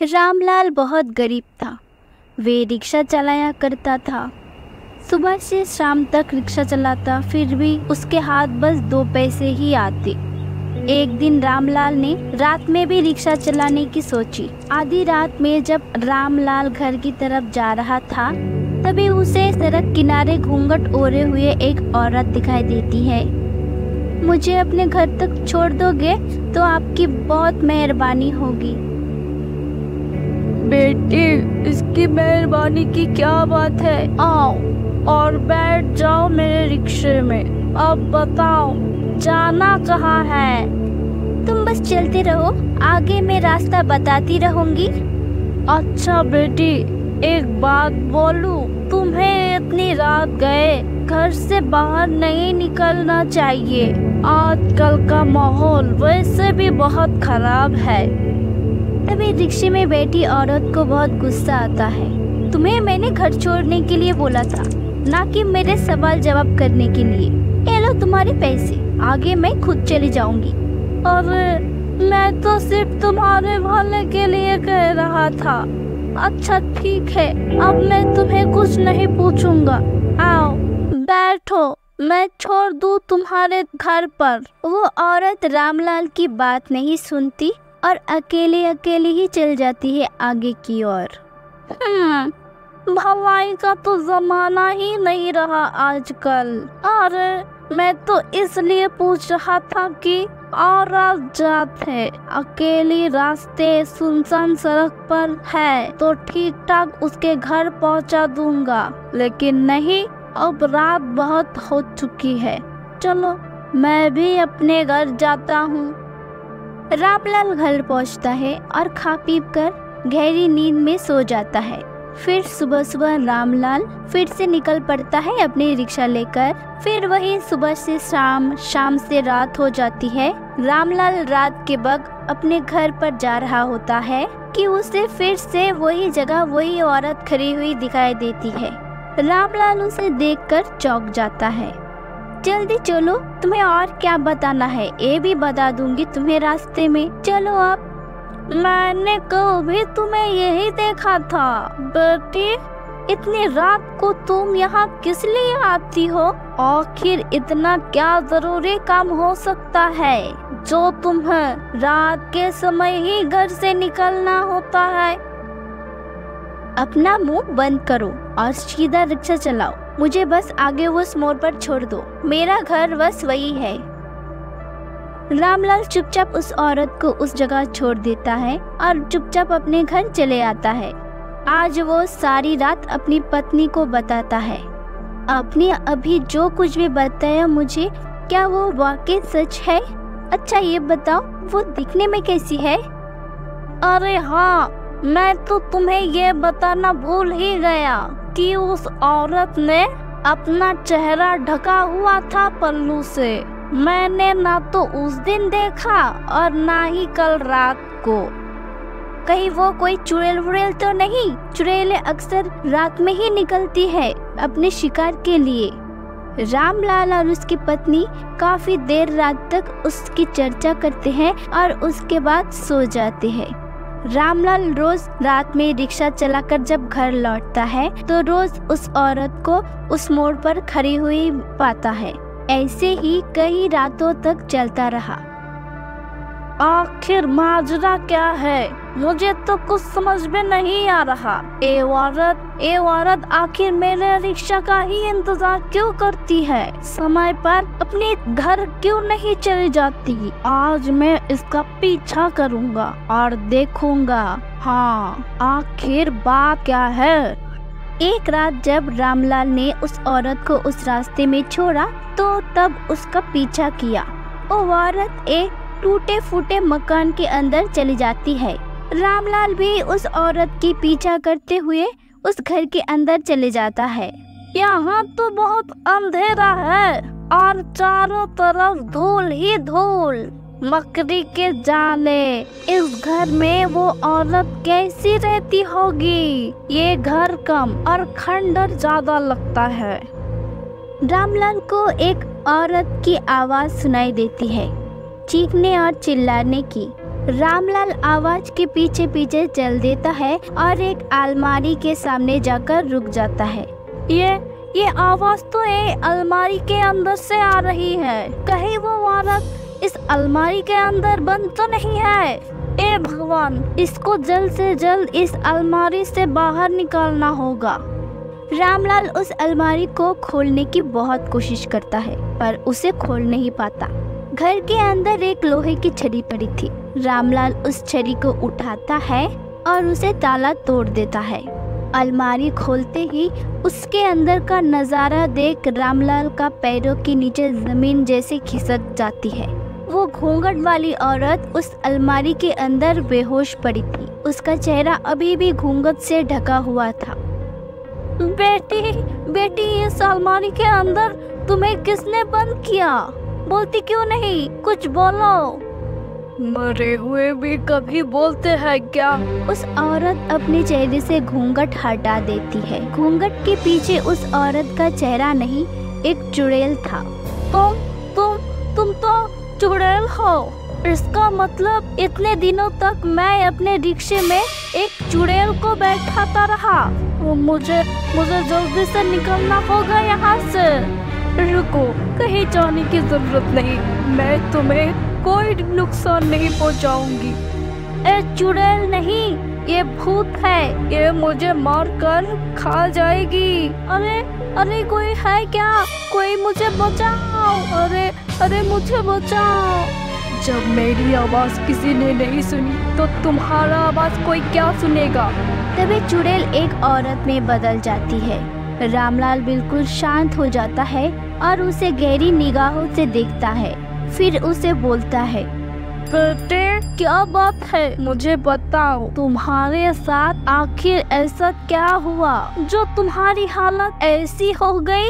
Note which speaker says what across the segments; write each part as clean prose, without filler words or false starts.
Speaker 1: रामलाल बहुत गरीब था। वे रिक्शा चलाया करता था। सुबह से शाम तक रिक्शा चलाता, फिर भी उसके हाथ बस 2 पैसे ही आते। एक दिन रामलाल ने रात में भी रिक्शा चलाने की सोची। आधी रात में जब रामलाल घर की तरफ जा रहा था, तभी उसे सड़क किनारे घूंघट ओढ़े हुए एक औरत दिखाई देती है। मुझे अपने घर तक छोड़ दोगे तो आपकी बहुत मेहरबानी होगी।
Speaker 2: बेटी, इसकी मेहरबानी की क्या बात है? आओ और बैठ जाओ मेरे रिक्शे में। अब बताओ, जाना कहाँ है?
Speaker 1: तुम बस चलते रहो, आगे मैं रास्ता बताती रहूंगी।
Speaker 2: अच्छा बेटी, एक बात बोलूं, तुम्हें इतनी रात गए घर से बाहर नहीं निकलना चाहिए। आजकल का माहौल वैसे भी बहुत खराब है।
Speaker 1: तभी रिक्शे में बैठी औरत को बहुत गुस्सा आता है। तुम्हें मैंने घर छोड़ने के लिए बोला था, ना कि मेरे सवाल जवाब करने के लिए। ये लो तुम्हारे पैसे, आगे मैं खुद चली जाऊंगी।
Speaker 2: अरे, मैं तो सिर्फ तुम्हारे भले के लिए कह रहा था। अच्छा ठीक है, अब मैं तुम्हें कुछ नहीं पूछूंगा। आओ बैठो, मैं छोड़ दूँ तुम्हारे घर पर।
Speaker 1: वो औरत रामलाल की बात नहीं सुनती और अकेले अकेले ही चल जाती है आगे की ओर।
Speaker 2: भलाई का तो जमाना ही नहीं रहा आजकल। अरे, मैं तो इसलिए पूछ रहा था कि औरत जात है, अकेली रास्ते सुनसान सड़क पर है तो ठीक ठाक उसके घर पहुंचा दूंगा, लेकिन नहीं, अब रात बहुत हो चुकी है। चलो मैं भी अपने घर जाता हूँ।
Speaker 1: रामलाल घर पहुंचता है और खा पी कर गहरी नींद में सो जाता है। फिर सुबह सुबह रामलाल फिर से निकल पड़ता है अपनी रिक्शा लेकर। फिर वही सुबह से शाम, शाम से रात हो जाती है। रामलाल रात के वक्त अपने घर पर जा रहा होता है कि उसे फिर से वही जगह वही औरत खड़ी हुई दिखाई देती है। रामलाल उसे देखकर चौंक जाता है। जल्दी चलो, तुम्हें और क्या बताना है ये भी बता दूंगी तुम्हें रास्ते में। चलो आप।
Speaker 2: मैंने कभी तुम्हें यही देखा था। बेटी, इतनी रात को तुम यहाँ किस लिए आती हो? आखिर इतना क्या जरूरी काम हो सकता है जो तुम्हें रात के समय ही घर से निकलना होता है?
Speaker 1: अपना मुंह बंद करो और सीधा रिक्शा चलाओ। मुझे बस आगे उस मोड़ पर छोड़ दो, मेरा घर बस वही है। रामलाल चुपचाप उस औरत को उस जगह छोड़ देता है और चुपचाप अपने घर चले आता है। आज वो सारी रात अपनी पत्नी को बताता है। आपने अभी जो कुछ भी बताया मुझे, क्या वो वाकई सच है? अच्छा ये बताओ, वो दिखने में कैसी है?
Speaker 2: अरे हाँ, मैं तो तुम्हें ये बताना भूल ही गया कि उस औरत ने अपना चेहरा ढका हुआ था पल्लू से। मैंने ना तो उस दिन देखा और ना ही कल रात को।
Speaker 1: कहीं वो कोई चुड़ैल वुड़ैल तो नहीं? चुड़ैलें अक्सर रात में ही निकलती है अपने शिकार के लिए। रामलाल और उसकी पत्नी काफी देर रात तक उसकी चर्चा करते हैं और उसके बाद सो जाते हैं। रामलाल रोज रात में रिक्शा चलाकर जब घर लौटता है तो रोज उस औरत को उस मोड़ पर खड़ी हुई पाता है। ऐसे ही कई रातों तक चलता रहा।
Speaker 2: आखिर माजरा क्या है? मुझे तो कुछ समझ में नहीं आ रहा। ये औरत आखिर मेरे रिक्शा का ही इंतजार क्यों करती है? समय पर अपने घर क्यों नहीं चली जाती? आज मैं इसका पीछा करूँगा और देखूंगा, हाँ, आखिर बात क्या है।
Speaker 1: एक रात जब रामलाल ने उस औरत को उस रास्ते में छोड़ा तो तब उसका पीछा किया। वो औरत एक टूटे फूटे मकान के अंदर चली जाती है। रामलाल भी उस औरत की पीछा करते हुए उस घर के अंदर चले जाता है।
Speaker 2: यहाँ तो बहुत अंधेरा है और चारों तरफ धूल ही धूल। मकड़ी के जाने, इस घर में वो औरत कैसी रहती होगी? ये घर कम और खंडर ज्यादा लगता है।
Speaker 1: रामलाल को एक औरत की आवाज सुनाई देती है, चीखने और चिल्लाने की। रामलाल आवाज के पीछे पीछे चल देता है और एक अलमारी के सामने जाकर रुक जाता है।
Speaker 2: ये आवाज तो अलमारी के अंदर से आ रही है। कहीं वो औरत इस अलमारी के अंदर बंद तो नहीं है? ए भगवान, इसको जल्द से जल्द इस अलमारी से बाहर निकालना होगा।
Speaker 1: रामलाल उस अलमारी को खोलने की बहुत कोशिश करता है पर उसे खोल नहीं पाता। घर के अंदर एक लोहे की छड़ी पड़ी थी। रामलाल उस छड़ी को उठाता है और उसे ताला तोड़ देता है। अलमारी खोलते ही उसके अंदर का नज़ारा देख रामलाल का पैरों के नीचे जमीन जैसे खिसक जाती है। वो घूंघट वाली औरत उस अलमारी के अंदर बेहोश पड़ी थी। उसका चेहरा अभी भी घूंघट से ढका हुआ था।
Speaker 2: बेटी, इस अलमारी के अंदर तुम्हें किसने बंद किया? बोलती क्यों नहीं? कुछ बोलो। मरे हुए भी कभी बोलते हैं क्या?
Speaker 1: उस औरत अपने चेहरे से घूंघट हटा देती है। घूंघट के पीछे उस औरत का चेहरा नहीं, एक चुड़ैल था।
Speaker 2: तुम तो चुड़ैल हो। इसका मतलब इतने दिनों तक मैं अपने रिक्शे में एक चुड़ैल को बैठाता रहा। मुझे जल्दी से निकलना होगा यहाँ से। रुको, कहीं जाने की जरूरत नहीं, मैं तुम्हें कोई नुकसान नहीं पहुँचाऊंगी। ए चुड़ैल नहीं, ये भूत है, ये मुझे मार कर खा जाएगी। अरे कोई है क्या? कोई मुझे बचाओ। अरे मुझे बचाओ। जब मेरी आवाज किसी ने नहीं सुनी तो तुम्हारा आवाज कोई क्या सुनेगा?
Speaker 1: तभी चुड़ैल एक औरत में बदल जाती है। रामलाल बिल्कुल शांत हो जाता है और उसे गहरी निगाहों से देखता है। फिर उसे बोलता है,
Speaker 2: बेटे क्या बात है, मुझे बताओ। तुम्हारे साथ आखिर ऐसा क्या हुआ जो तुम्हारी हालत ऐसी हो गई?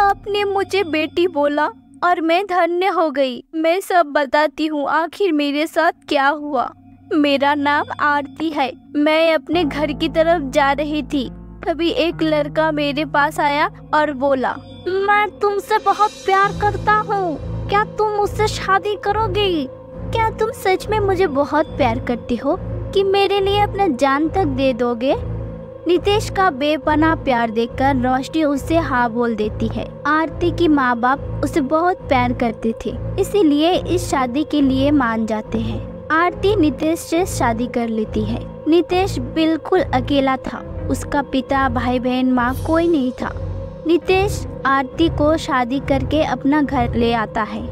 Speaker 1: आपने मुझे बेटी बोला और मैं धन्य हो गई। मैं सब बताती हूँ आखिर मेरे साथ क्या हुआ। मेरा नाम आरती है। मैं अपने घर की तरफ जा रही थी, तभी एक लड़का मेरे पास आया और बोला,
Speaker 2: मैं तुमसे बहुत प्यार करता हूँ, क्या तुम मुझसे शादी करोगी?
Speaker 1: क्या तुम सच में मुझे बहुत प्यार करती हो कि मेरे लिए अपना जान तक दे दोगे? नितेश का बेपनाह प्यार देखकर रोशनी उससे हाँ बोल देती है। आरती की माँ बाप उसे बहुत प्यार करते थे, इसीलिए इस शादी के लिए मान जाते हैं। आरती नितेश से शादी कर लेती है। नितेश बिल्कुल अकेला था। उसका पिता, भाई बहन, माँ कोई नहीं था। नितेश आरती को शादी करके अपना घर ले आता है।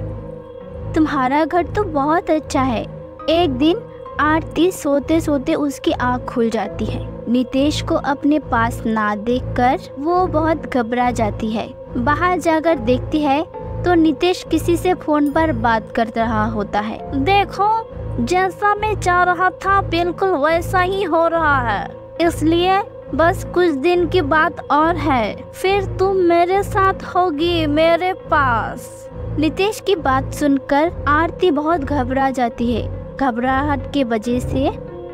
Speaker 1: तुम्हारा घर तो बहुत अच्छा है। एक दिन आरती सोते सोते उसकी आँख खुल जाती है। नितेश को अपने पास ना देखकर वो बहुत घबरा जाती है। बाहर जाकर देखती है तो नितेश किसी से फोन पर बात कर रहा होता है।
Speaker 2: देखो, जैसा मैं चाह रहा था बिल्कुल वैसा ही हो रहा है, इसलिए बस कुछ दिन की बात और है, फिर तुम मेरे साथ होगी मेरे पास।
Speaker 1: नितेश की बात सुनकर आरती बहुत घबरा जाती है। घबराहट की वजह से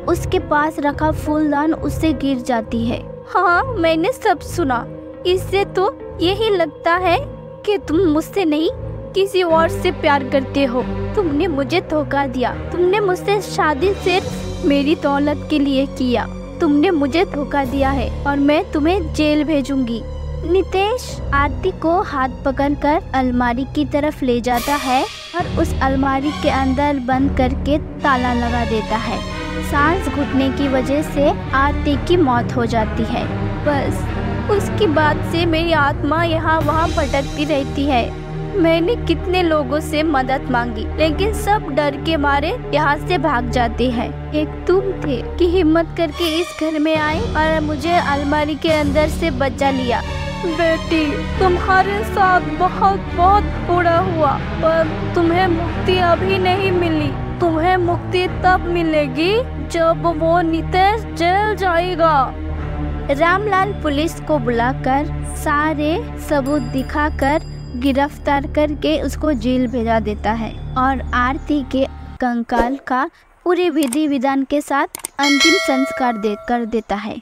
Speaker 1: उसके पास रखा फूलदान उससे गिर जाती है।
Speaker 2: हाँ, मैंने सब सुना। इससे तो यही लगता है कि तुम मुझसे नहीं किसी और से प्यार करते हो। तुमने मुझे धोखा दिया। तुमने मुझसे शादी सिर्फ मेरी दौलत के लिए किया। तुमने मुझे धोखा दिया है और मैं तुम्हें जेल भेजूंगी।
Speaker 1: नितेश आरती को हाथ पकड़कर अलमारी की तरफ ले जाता है और उस अलमारी के अंदर बंद करके ताला लगा देता है। सांस घुटने की वजह से आरती की मौत हो जाती है। बस उसके बाद से मेरी आत्मा यहाँ वहाँ भटकती रहती है। मैंने कितने लोगों से मदद मांगी, लेकिन सब डर के मारे यहाँ से भाग जाते हैं। एक तुम थे कि हिम्मत करके इस घर में आए और मुझे अलमारी के अंदर से बचा लिया।
Speaker 2: बेटी, तुम्हारे साथ बहुत बहुत बुरा हुआ, पर तुम्हें मुक्ति अभी नहीं मिली। तुम्हें मुक्ति तब मिलेगी जब वो नितेश जेल जाएगा।
Speaker 1: रामलाल पुलिस को बुलाकर सारे सबूत दिखाकर गिरफ्तार करके उसको जेल भेजा देता है और आरती के कंकाल का पूरे विधि विधान के साथ अंतिम संस्कार कर देता है।